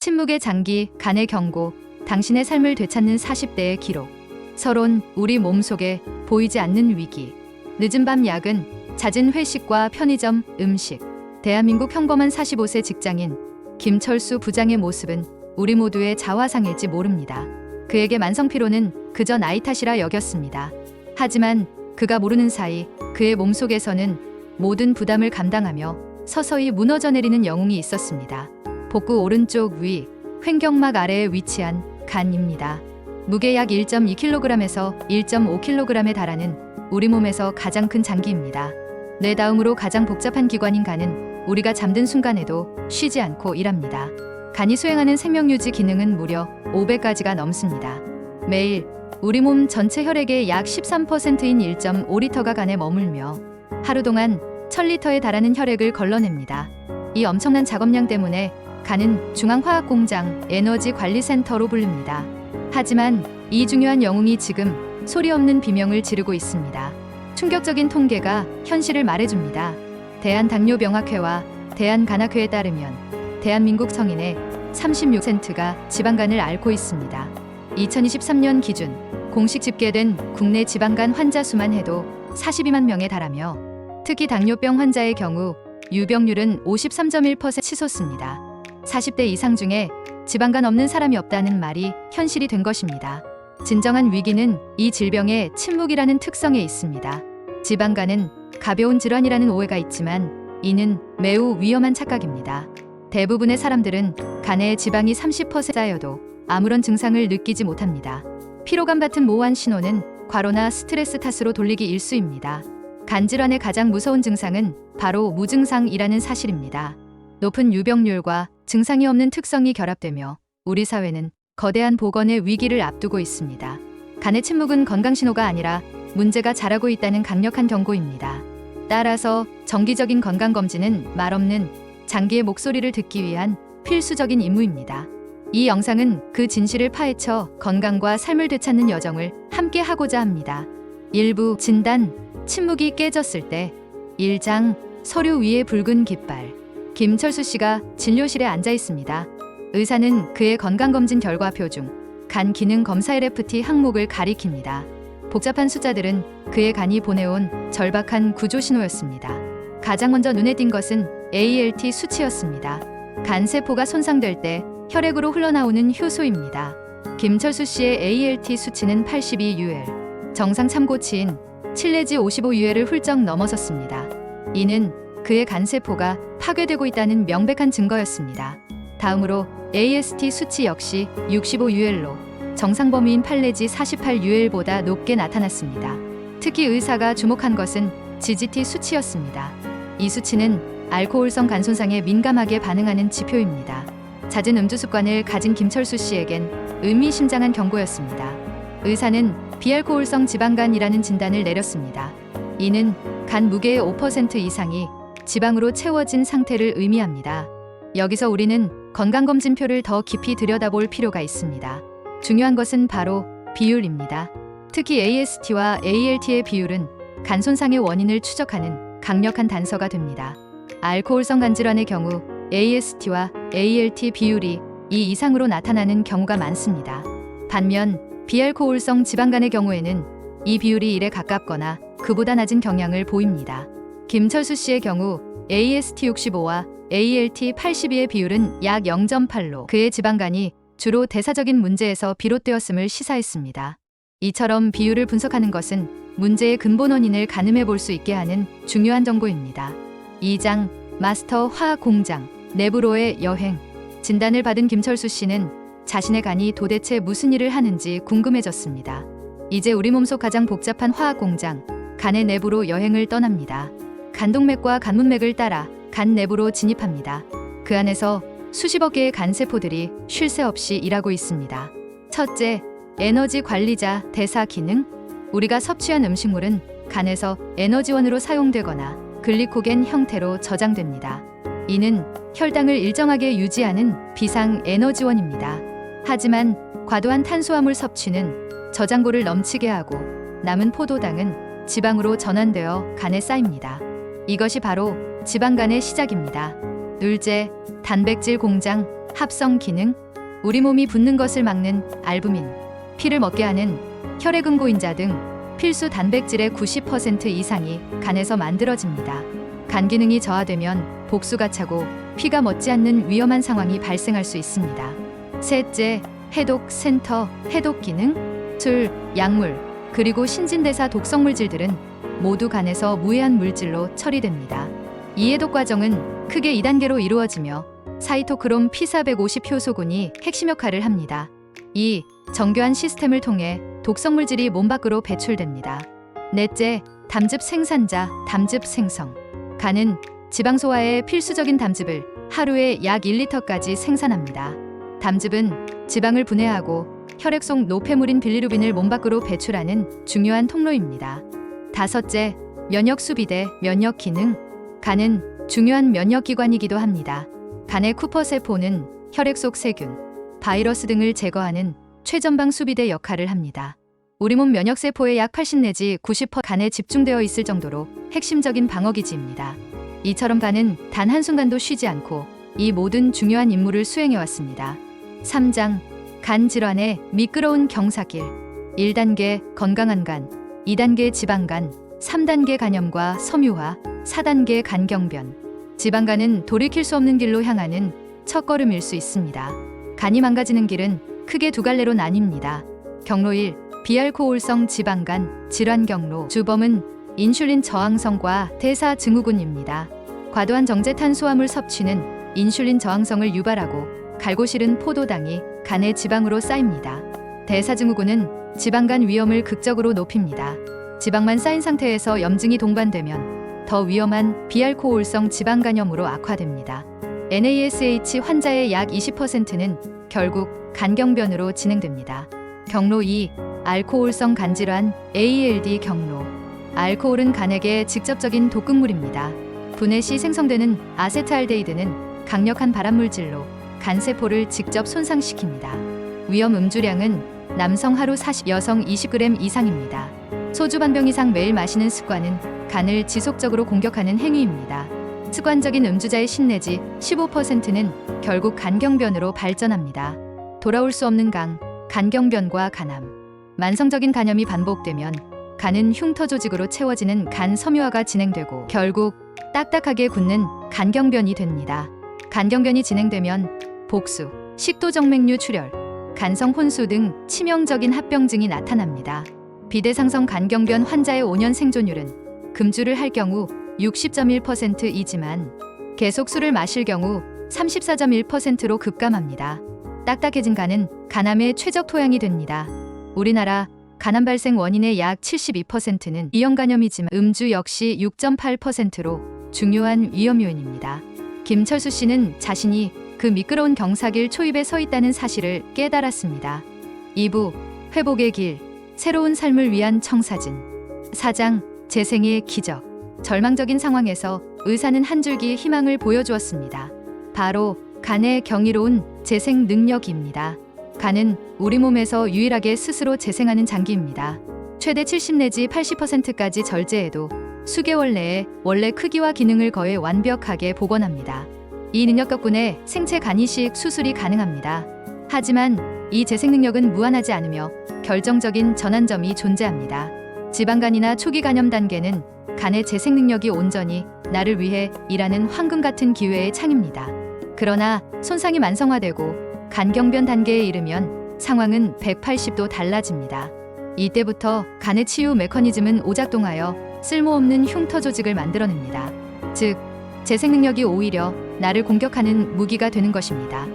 침묵의 장기, 간의 경고, 당신의 삶을 되찾는 40대의 기록. 서론, 우리 몸속에 보이지 않는 위기. 늦은 밤 야근, 잦은 회식과 편의점, 음식. 대한민국 평범한 45세 직장인 김철수 부장의 모습은 우리 모두의 자화상일지 모릅니다. 그에게 만성피로는 그저 나이 탓이라 여겼습니다. 하지만 그가 모르는 사이 그의 몸속에서는 모든 부담을 감당하며 서서히 무너져 내리는 영웅이 있었습니다. 복부 오른쪽 위, 횡격막 아래에 위치한 간입니다. 무게 약 1.2kg에서 1.5kg에 달하는 우리 몸에서 가장 큰 장기입니다. 뇌 다음으로 가장 복잡한 기관인 간은 우리가 잠든 순간에도 쉬지 않고 일합니다. 간이 수행하는 생명유지 기능은 무려 500가지가 넘습니다. 매일 우리 몸 전체 혈액의 약 13%인 1.5리터가 간에 머물며 하루 동안 1000리터에 달하는 혈액을 걸러냅니다. 이 엄청난 작업량 때문에 간은 중앙화학공장, 에너지관리센터로 불립니다. 하지만 이 중요한 영웅이 지금 소리 없는 비명을 지르고 있습니다. 충격적인 통계가 현실을 말해줍니다. 대한당뇨병학회와 대한간학회에 따르면 대한민국 성인의 36%가 지방간을 앓고 있습니다. 2023년 기준 공식 집계된 국내 지방간 환자 수만 해도 42만 명에 달하며 특히 당뇨병 환자의 경우 유병률은 53.1% 치솟습니다. 40대 이상 중에 지방간 없는 사람이 없다는 말이 현실이 된 것입니다. 진정한 위기는 이 질병의 침묵이라는 특성에 있습니다. 지방간은 가벼운 질환이라는 오해가 있지만 이는 매우 위험한 착각입니다. 대부분의 사람들은 간에 지방이 30% 쌓여도 아무런 증상을 느끼지 못합니다. 피로감 같은 모호한 신호는 과로나 스트레스 탓으로 돌리기 일쑤입니다. 간질환의 가장 무서운 증상은 바로 무증상이라는 사실입니다. 높은 유병률과 증상이 없는 특성이 결합되며 우리 사회는 거대한 보건의 위기를 앞두고 있습니다. 간의 침묵은 건강신호가 아니라 문제가 자라고 있다는 강력한 경고입니다. 따라서 정기적인 건강검진은 말없는 장기의 목소리를 듣기 위한 필수적인 임무입니다. 이 영상은 그 진실을 파헤쳐 건강과 삶을 되찾는 여정을 함께 하고자 합니다. 1부 진단, 침묵이 깨졌을 때 1장, 서류 위에 붉은 깃발. 김철수 씨가 진료실에 앉아 있습니다. 의사는 그의 건강검진 결과표 중 간 기능 검사 LFT 항목을 가리킵니다. 복잡한 숫자들은 그의 간이 보내온 절박한 구조 신호였습니다. 가장 먼저 눈에 띈 것은 ALT 수치였습니다. 간 세포가 손상될 때 혈액으로 흘러나오는 효소입니다. 김철수 씨의 ALT 수치는 82UL, 정상 참고치인 7 내지 55UL을 훌쩍 넘어섰습니다. 이는 그의 간세포가 파괴되고 있다는 명백한 증거였습니다. 다음으로 AST 수치 역시 65UL로 정상 범위인 8 내지 48UL보다 높게 나타났습니다. 특히 의사가 주목한 것은 GGT 수치였습니다. 이 수치는 알코올성 간 손상에 민감하게 반응하는 지표입니다. 잦은 음주 습관을 가진 김철수 씨에겐 의미심장한 경고였습니다. 의사는 비알코올성 지방간이라는 진단을 내렸습니다. 이는 간 무게의 5% 이상이 지방으로 채워진 상태를 의미합니다. 여기서 우리는 건강검진표를 더 깊이 들여다볼 필요가 있습니다. 중요한 것은 바로 비율입니다. 특히 AST와 ALT의 비율은 간 손상의 원인을 추적하는 강력한 단서가 됩니다. 알코올성 간질환의 경우 AST와 ALT 비율이 2 이상으로 나타나는 경우가 많습니다. 반면 비알코올성 지방간의 경우에는 이 비율이 1에 가깝거나 그보다 낮은 경향을 보입니다. 김철수 씨의 경우 AST 65와 ALT 82의 비율은 약 0.8로 그의 지방간이 주로 대사적인 문제에서 비롯되었음을 시사했습니다. 이처럼 비율을 분석하는 것은 문제의 근본 원인을 가늠해 볼 수 있게 하는 중요한 정보입니다. 2장 마스터 화학 공장 내부로의 여행. 진단을 받은 김철수 씨는 자신의 간이 도대체 무슨 일을 하는지 궁금해졌습니다. 이제 우리 몸속 가장 복잡한 화학 공장 간의 내부로 여행을 떠납니다. 간동맥과 간문맥을 따라 간 내부로 진입합니다. 그 안에서 수십억 개의 간세포들이 쉴 새 없이 일하고 있습니다. 첫째, 에너지 관리자 대사 기능. 우리가 섭취한 음식물은 간에서 에너지원으로 사용되거나 글리코겐 형태로 저장됩니다. 이는 혈당을 일정하게 유지하는 비상 에너지원입니다. 하지만 과도한 탄수화물 섭취는 저장고를 넘치게 하고 남은 포도당은 지방으로 전환되어 간에 쌓입니다. 이것이 바로 지방간의 시작입니다. 둘째, 단백질 공장 합성 기능, 우리 몸이 붓는 것을 막는 알부민, 피를 먹게 하는 혈액응고인자 등 필수 단백질의 90% 이상이 간에서 만들어집니다. 간 기능이 저하되면 복수가 차고 피가 멎지 않는 위험한 상황이 발생할 수 있습니다. 셋째, 해독 센터, 해독 기능, 술, 약물, 그리고 신진대사 독성물질들은 모두 간에서 무해한 물질로 처리됩니다. 이 해독 과정은 크게 2단계로 이루어지며 사이토크롬 P450 효소군이 핵심 역할을 합니다. 이 정교한 시스템을 통해 독성물질이 몸 밖으로 배출됩니다. 넷째, 담즙 생산자, 담즙 생성. 간은 지방 소화에 필수적인 담즙을 하루에 약 1리터까지 생산합니다. 담즙은 지방을 분해하고 혈액 속 노폐물인 빌리루빈을 몸 밖으로 배출하는 중요한 통로입니다. 다섯째, 면역 수비대, 면역 기능. 간은 중요한 면역 기관이기도 합니다. 간의 쿠퍼 세포는 혈액 속 세균, 바이러스 등을 제거하는 최전방 수비대 역할을 합니다. 우리 몸 면역 세포의 약 80 내지 90% 간에 집중되어 있을 정도로 핵심적인 방어 기지입니다. 이처럼 간은 단 한순간도 쉬지 않고 이 모든 중요한 임무를 수행해 왔습니다. 3장, 간 질환의 미끄러운 경사길. 1단계 건강한 간, 2단계 지방간, 3단계 간염과 섬유화, 4단계 간경변. 지방간은 돌이킬 수 없는 길로 향하는 첫걸음일 수 있습니다. 간이 망가지는 길은 크게 두 갈래로 나뉩니다. 경로 1, 비알코올성 지방간, 질환 경로. 주범은 인슐린 저항성과 대사증후군입니다. 과도한 정제탄수화물 섭취는 인슐린 저항성을 유발하고 갈고 실은 포도당이 간의 지방으로 쌓입니다. 대사증후군은 지방간 위험을 극적으로 높입니다. 지방만 쌓인 상태에서 염증이 동반되면 더 위험한 비알코올성 지방간염으로 악화됩니다. NASH 환자의 약 20%는 결국 간경변으로 진행됩니다. 경로 2, 알코올성 간질환, ALD 경로. 알코올은 간에게 직접적인 독극물입니다. 분해 시 생성되는 아세트알데히드는 강력한 발암물질로 간세포를 직접 손상시킵니다. 위험 음주량은 남성 하루 40, 여성 20g 이상입니다. 소주 반병 이상 매일 마시는 습관은 간을 지속적으로 공격하는 행위입니다. 습관적인 음주자의 10 내지 15%는 결국 간경변으로 발전합니다. 돌아올 수 없는 간경변과 간암. 만성적인 간염이 반복되면 간은 흉터 조직으로 채워지는 간 섬유화가 진행되고 결국 딱딱하게 굳는 간경변이 됩니다. 간경변이 진행되면 복수, 식도정맥류 출혈, 간성 혼수 등 치명적인 합병증이 나타납니다. 비대상성 간경변 환자의 5년 생존율은 금주를 할 경우 60.1%이지만 계속 술을 마실 경우 34.1%로 급감합니다. 딱딱해진 간은 간암의 최적 토양이 됩니다. 우리나라 간암 발생 원인의 약 72%는 이형간염이지만 음주 역시 6.8%로 중요한 위험 요인입니다. 김철수 씨는 자신이 그 미끄러운 경사길 초입에 서 있다는 사실을 깨달았습니다. 2부, 회복의 길, 새로운 삶을 위한 청사진. 4장, 재생의 기적. 절망적인 상황에서 의사는 한 줄기 희망을 보여주었습니다. 바로 간의 경이로운 재생 능력입니다. 간은 우리 몸에서 유일하게 스스로 재생하는 장기입니다. 최대 70 내지 80%까지 절제해도 수개월 내에 원래 크기와 기능을 거의 완벽하게 복원합니다. 이 능력 덕분에 생체 간이식 수술이 가능합니다. 하지만 이 재생 능력은 무한하지 않으며 결정적인 전환점이 존재합니다. 지방간이나 초기 간염 단계는 간의 재생 능력이 온전히 나를 위해 일하는 황금 같은 기회의 창입니다. 그러나 손상이 만성화되고 간경변 단계에 이르면 상황은 180도 달라집니다. 이때부터 간의 치유 메커니즘은 오작동하여 쓸모없는 흉터 조직을 만들어냅니다. 즉, 재생 능력이 오히려 나를 공격하는 무기가 되는 것입니다.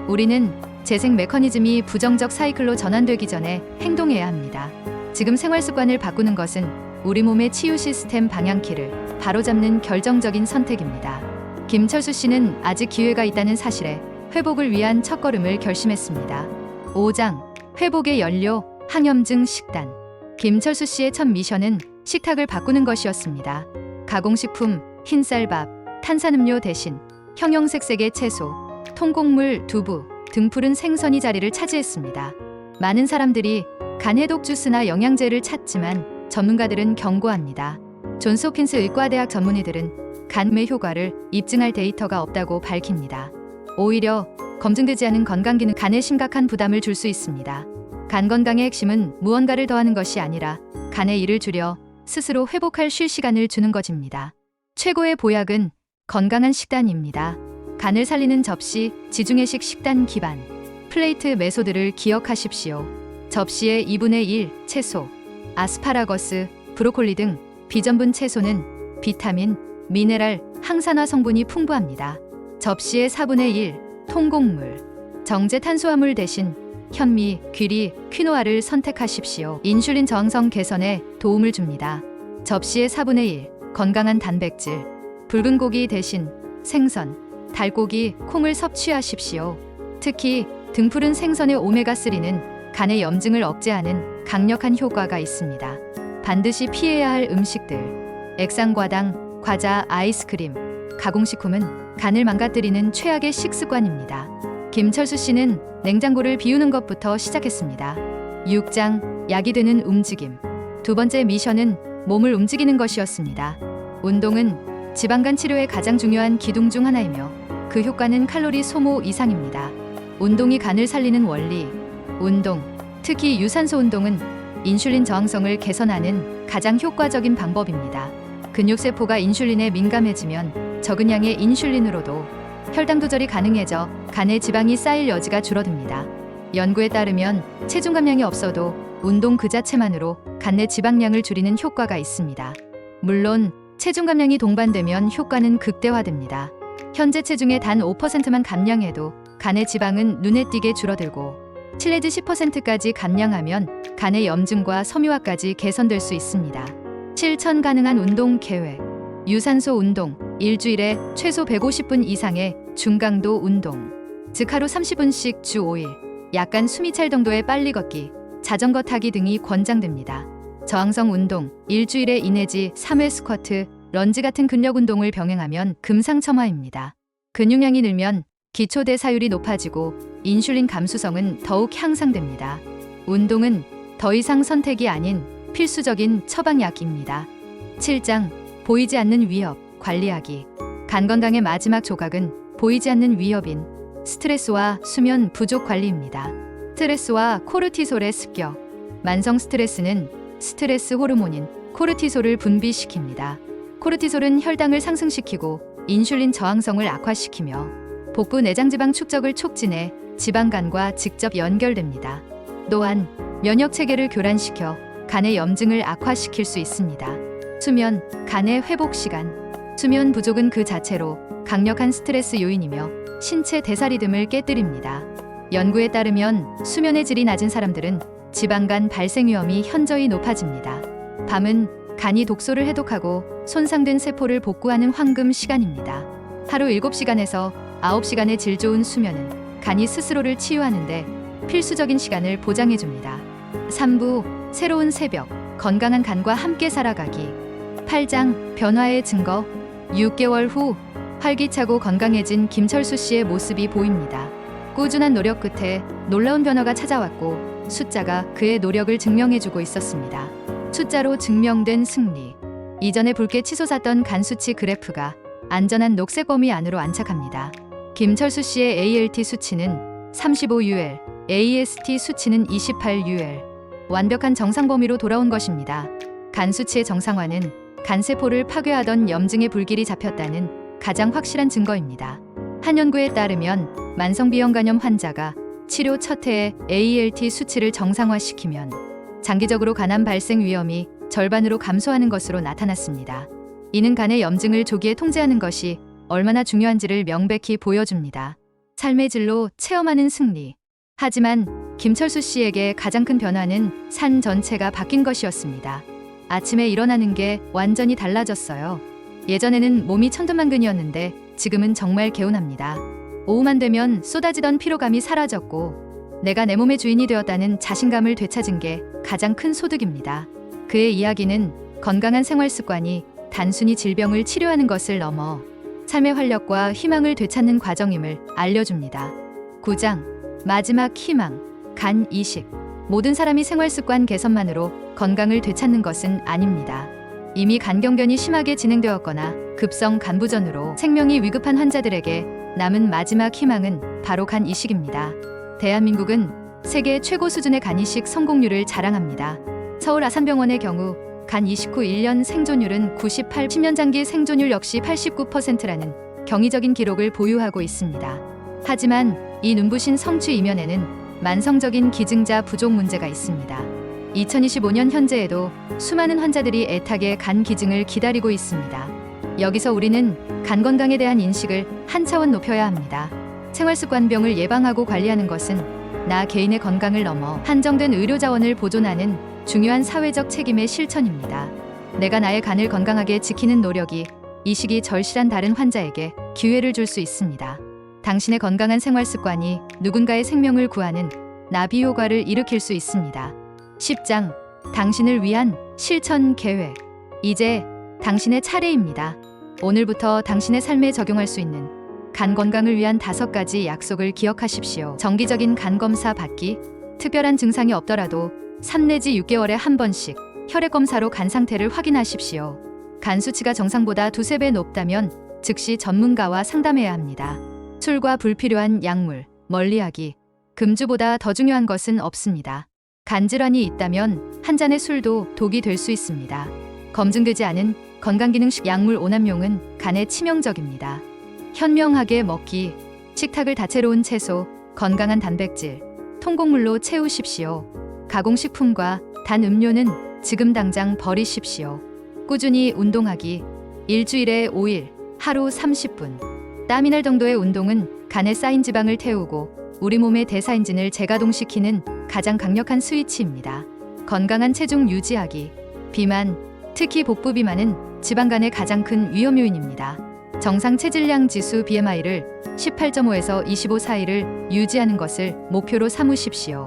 우리는 재생 메커니즘이 부정적 사이클로 전환되기 전에 행동해야 합니다. 지금 생활 습관을 바꾸는 것은 우리 몸의 치유 시스템 방향키를 바로잡는 결정적인 선택입니다. 김철수 씨는 아직 기회가 있다는 사실에 회복을 위한 첫걸음을 결심했습니다. 5장, 회복의 연료, 항염증 식단. 김철수 씨의 첫 미션은 식탁을 바꾸는 것이었습니다. 가공식품, 흰쌀밥, 탄산음료 대신 형형색색의 채소, 통곡물, 두부, 등푸른 생선이 자리를 차지했습니다. 많은 사람들이 간 해독 주스나 영양제를 찾지만 전문가들은 경고합니다. 존스 홉킨스 의과대학 전문의들은 간의 효과를 입증할 데이터가 없다고 밝힙니다. 오히려 검증되지 않은 건강기능 간에 심각한 부담을 줄 수 있습니다. 간 건강의 핵심은 무언가를 더하는 것이 아니라 간의 일을 줄여 스스로 회복할 쉴 시간을 주는 것입니다. 최고의 보약은 건강한 식단입니다. 간을 살리는 접시, 지중해식 식단 기반 플레이트 메소드를 기억하십시오. 접시에 2분의 1 채소, 아스파라거스, 브로콜리 등 비전분 채소는 비타민, 미네랄, 항산화 성분이 풍부합니다. 접시에 4분의 1 통곡물, 정제 탄수화물 대신 현미, 귀리, 퀴노아를 선택하십시오. 인슐린 저항성 개선에 도움을 줍니다. 접시에 4분의 1 건강한 단백질, 붉은 고기 대신 생선, 달고기, 콩을 섭취하십시오. 특히 등푸른 생선의 오메가3는 간의 염증을 억제하는 강력한 효과가 있습니다. 반드시 피해야 할 음식들, 액상과당, 과자, 아이스크림, 가공식품은 간을 망가뜨리는 최악의 식습관입니다. 김철수 씨는 냉장고를 비우는 것부터 시작했습니다. 6장, 약이 되는 움직임. 두 번째 미션은 몸을 움직이는 것이었습니다. 운동은 지방간 치료의 가장 중요한 기둥 중 하나이며 그 효과는 칼로리 소모 이상입니다. 운동이 간을 살리는 원리. 운동, 특히 유산소 운동은 인슐린 저항성을 개선하는 가장 효과적인 방법입니다. 근육세포가 인슐린에 민감해지면 적은 양의 인슐린으로도 혈당 조절이 가능해져 간에 지방이 쌓일 여지가 줄어듭니다. 연구에 따르면 체중 감량이 없어도 운동 그 자체만으로 간 내 지방량을 줄이는 효과가 있습니다. 물론 체중 감량이 동반되면 효과는 극대화됩니다. 현재 체중의 단 5%만 감량해도 간의 지방은 눈에 띄게 줄어들고 7 내지 10%까지 감량하면 간의 염증과 섬유화까지 개선될 수 있습니다. 실천 가능한 운동 계획. 유산소 운동, 일주일에 최소 150분 이상의 중강도 운동, 즉 하루 30분씩 주 5일, 약간 숨이 찰 정도의 빨리 걷기, 자전거 타기 등이 권장됩니다. 저항성 운동, 일주일에 2 내지 3회 스쿼트, 런지 같은 근력 운동을 병행하면 금상첨화입니다. 근육량이 늘면 기초대사율이 높아지고 인슐린 감수성은 더욱 향상됩니다. 운동은 더 이상 선택이 아닌 필수적인 처방약입니다. 7장, 보이지 않는 위협, 관리하기. 간 건강의 마지막 조각은 보이지 않는 위협인 스트레스와 수면 부족 관리입니다. 스트레스와 코르티솔의 습격. 만성 스트레스는 스트레스 호르몬인 코르티솔을 분비시킵니다. 코르티솔은 혈당을 상승시키고 인슐린 저항성을 악화시키며 복부 내장지방 축적을 촉진해 지방간과 직접 연결됩니다. 또한 면역 체계를 교란시켜 간의 염증을 악화시킬 수 있습니다. 수면, 간의 회복 시간. 수면 부족은 그 자체로 강력한 스트레스 요인이며 신체 대사 리듬을 깨뜨립니다. 연구에 따르면 수면의 질이 낮은 사람들은 지방간 발생 위험이 현저히 높아집니다. 밤은 간이 독소를 해독하고 손상된 세포를 복구하는 황금 시간입니다. 하루 7시간에서 9시간의 질 좋은 수면은 간이 스스로를 치유하는데 필수적인 시간을 보장해줍니다. 3부, 새로운 새벽, 건강한 간과 함께 살아가기. 8장, 변화의 증거. 6개월 후 활기차고 건강해진 김철수 씨의 모습이 보입니다. 꾸준한 노력 끝에 놀라운 변화가 찾아왔고 숫자가 그의 노력을 증명해주고 있었습니다. 숫자로 증명된 승리. 이전에 붉게 치솟았던 간 수치 그래프가 안전한 녹색 범위 안으로 안착합니다. 김철수 씨의 ALT 수치는 35UL, AST 수치는 28UL. 완벽한 정상 범위로 돌아온 것입니다. 간 수치의 정상화는 간세포를 파괴하던 염증의 불길이 잡혔다는 가장 확실한 증거입니다. 한 연구에 따르면 만성비형간염 환자가 치료 첫 해에 ALT 수치를 정상화시키면 장기적으로 간암 발생 위험이 절반으로 감소하는 것으로 나타났습니다. 이는 간의 염증을 조기에 통제하는 것이 얼마나 중요한지를 명백히 보여줍니다. 삶의 질로 체험하는 승리. 하지만 김철수 씨에게 가장 큰 변화는 산 전체가 바뀐 것이었습니다. 아침에 일어나는 게 완전히 달라졌어요. 예전에는 몸이 천근만근이었는데 지금은 정말 개운합니다. 오후만 되면 쏟아지던 피로감이 사라졌고 내가 내 몸의 주인이 되었다는 자신감을 되찾은 게 가장 큰 소득입니다. 그의 이야기는 건강한 생활 습관이 단순히 질병을 치료하는 것을 넘어 삶의 활력과 희망을 되찾는 과정임을 알려줍니다. 9장, 마지막 희망, 간 이식. 모든 사람이 생활 습관 개선만으로 건강을 되찾는 것은 아닙니다. 이미 간경변이 심하게 진행되었거나 급성 간부전으로 생명이 위급한 환자들에게 남은 마지막 희망은 바로 간 이식입니다. 대한민국은 세계 최고 수준의 간 이식 성공률을 자랑합니다. 서울 아산병원의 경우 간 이식 후 1년 생존율은 98, 10년 장기 생존율 역시 89%라는 경이적인 기록을 보유하고 있습니다. 하지만 이 눈부신 성취 이면에는 만성적인 기증자 부족 문제가 있습니다. 2025년 현재에도 수많은 환자들이 애타게 간 기증을 기다리고 있습니다. 여기서 우리는 간 건강에 대한 인식을 한 차원 높여야 합니다. 생활습관병을 예방하고 관리하는 것은 나 개인의 건강을 넘어 한정된 의료 자원을 보존하는 중요한 사회적 책임의 실천입니다. 내가 나의 간을 건강하게 지키는 노력이 이 시기 절실한 다른 환자에게 기회를 줄 수 있습니다. 당신의 건강한 생활 습관이 누군가의 생명을 구하는 나비 효과를 일으킬 수 있습니다. 10장 당신을 위한 실천 계획. 이제 당신의 차례입니다. 오늘부터 당신의 삶에 적용할 수 있는 간 건강을 위한 5가지 약속을 기억하십시오. 정기적인 간 검사 받기. 특별한 증상이 없더라도 3 내지 6개월에 한 번씩 혈액 검사로 간 상태를 확인하십시오. 간 수치가 정상보다 2~3배 높다면 즉시 전문가와 상담해야 합니다. 술과 불필요한 약물, 멀리하기. 금주보다 더 중요한 것은 없습니다. 간 질환이 있다면 한 잔의 술도 독이 될 수 있습니다. 검증되지 않은 건강기능식 약물 오남용은 간에 치명적입니다. 현명하게 먹기. 식탁을 다채로운 채소, 건강한 단백질, 통곡물로 채우십시오. 가공식품과 단 음료는 지금 당장 버리십시오. 꾸준히 운동하기. 일주일에 5일, 하루 30분. 땀이 날 정도의 운동은 간에 쌓인 지방을 태우고 우리 몸의 대사 엔진을 재가동시키는 가장 강력한 스위치입니다. 건강한 체중 유지하기. 비만, 특히 복부 비만은 지방간의 가장 큰 위험 요인입니다. 정상 체질량 지수 BMI를 18.5에서 25 사이를 유지하는 것을 목표로 삼으십시오.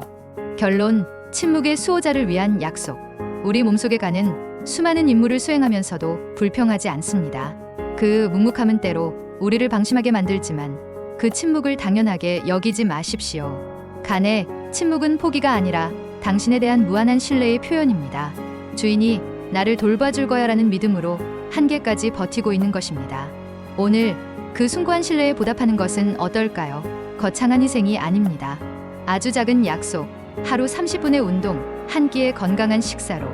결론, 침묵의 수호자를 위한 약속. 우리 몸속의 간은 수많은 임무를 수행하면서도 불평하지 않습니다. 그 묵묵함은 때로 우리를 방심하게 만들지만 그 침묵을 당연하게 여기지 마십시오. 간의 침묵은 포기가 아니라 당신에 대한 무한한 신뢰의 표현입니다. 주인이 나를 돌봐줄 거야라는 믿음으로 한계까지 버티고 있는 것입니다. 오늘 그 숭고한 신뢰에 보답하는 것은 어떨까요? 거창한 희생이 아닙니다. 아주 작은 약속, 하루 30분의 운동, 한 끼의 건강한 식사로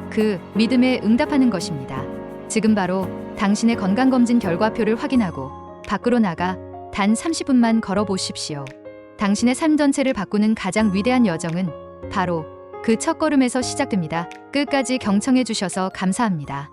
그 믿음에 응답하는 것입니다. 지금 바로 당신의 건강검진 결과표를 확인하고 밖으로 나가 단 30분만 걸어보십시오. 당신의 삶 전체를 바꾸는 가장 위대한 여정은 바로 그 첫걸음에서 시작됩니다. 끝까지 경청해 주셔서 감사합니다.